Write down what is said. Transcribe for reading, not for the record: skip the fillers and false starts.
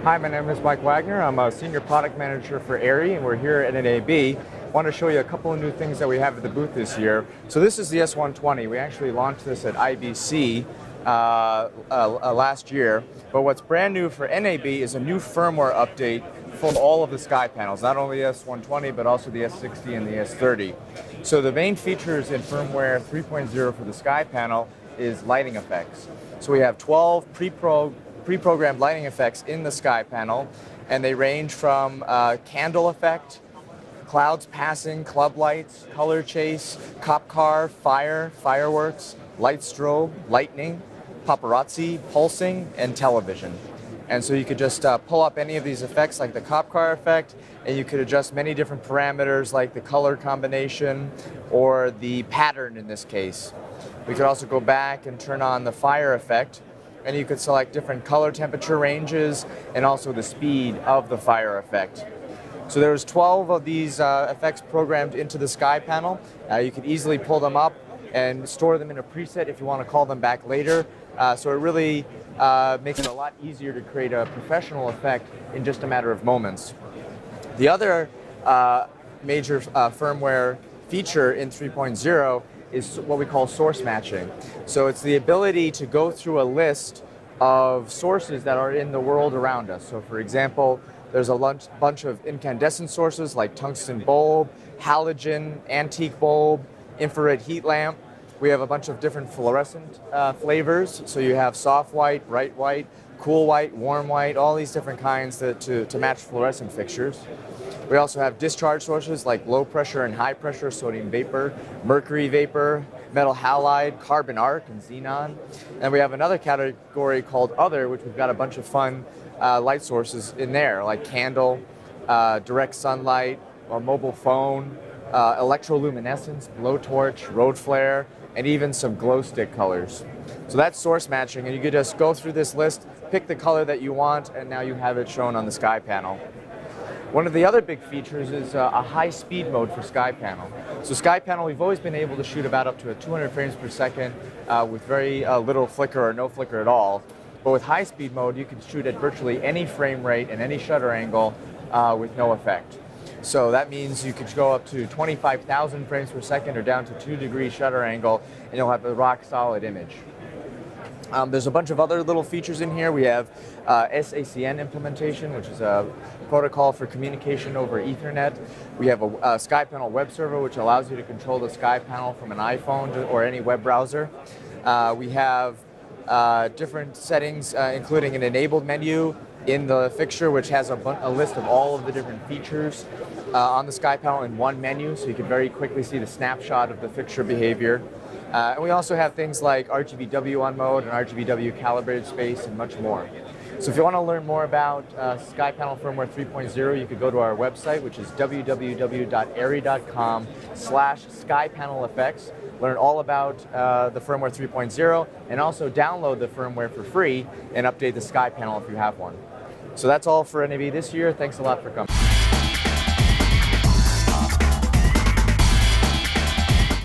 Hi, my name is Mike Wagner. I'm a Senior Product Manager for Arri, and we're here at NAB. I want to show you a couple of new things that we have at the booth this year. So this is the S120. We actually launched this at IBC last year. But what's brand new for NAB is a new firmware update for all of the Skypanels, not only the S120, but also the S60 and the S30. So the main features in firmware 3.0 for the Skypanel is lighting effects. So we have 12 pre-programmed lighting effects in the Skypanel, and they range from candle effect, clouds passing, club lights, color chase, cop car, fire, fireworks, light strobe, lightning, paparazzi, pulsing, and television. And so you could just pull up any of these effects like the cop car effect, and you could adjust many different parameters like the color combination or the pattern in this case. We could also go back and turn on the fire effect, and you could select different color temperature ranges and also the speed of the fire effect. So there's 12 of these effects programmed into the Skypanel. You could easily pull them up and store them in a preset if you want to call them back later. So it really makes it a lot easier to create a professional effect in just a matter of moments. The other major firmware feature in 3.0 is what we call source matching. So it's the ability to go through a list of sources that are in the world around us. So for example, there's a bunch of incandescent sources like tungsten bulb, halogen, antique bulb, infrared heat lamp. We have a bunch of different fluorescent flavors. So you have soft white, bright white, cool white, warm white, all these different kinds to match fluorescent fixtures. We also have discharge sources like low pressure and high pressure, sodium vapor, mercury vapor, metal halide, carbon arc, and xenon. And we have another category called other, which we've got a bunch of fun light sources in there, like candle, direct sunlight, or mobile phone, electroluminescence, blowtorch, road flare, and even some glow stick colors. So that's source matching, and you could just go through this list, pick the color that you want, and now you have it shown on the Skypanel. One of the other big features is a high-speed mode for Skypanel. So Skypanel, we've always been able to shoot about up to 200 frames per second with very little flicker or no flicker at all. But with high-speed mode, you can shoot at virtually any frame rate and any shutter angle with no effect. So that means you could go up to 25,000 frames per second or down to 2-degree shutter angle, and you'll have a rock-solid image. There's a bunch of other little features in here. We have SACN implementation, which is a protocol for communication over Ethernet. We have a Skypanel web server, which allows you to control the Skypanel from an iPhone or any web browser. We have different settings, including an enabled menu in the fixture, which has a list of all of the different features on the Skypanel in one menu, so you can very quickly see the snapshot of the fixture behavior. And we also have things like RGBW on mode and RGBW calibrated space and much more. So if you want to learn more about Skypanel firmware 3.0, you could go to our website, which is www.arri.com/skypaneleffects. Learn all about the firmware 3.0 and also download the firmware for free and update the Skypanel if you have one. So that's all for NAB this year. Thanks a lot for coming.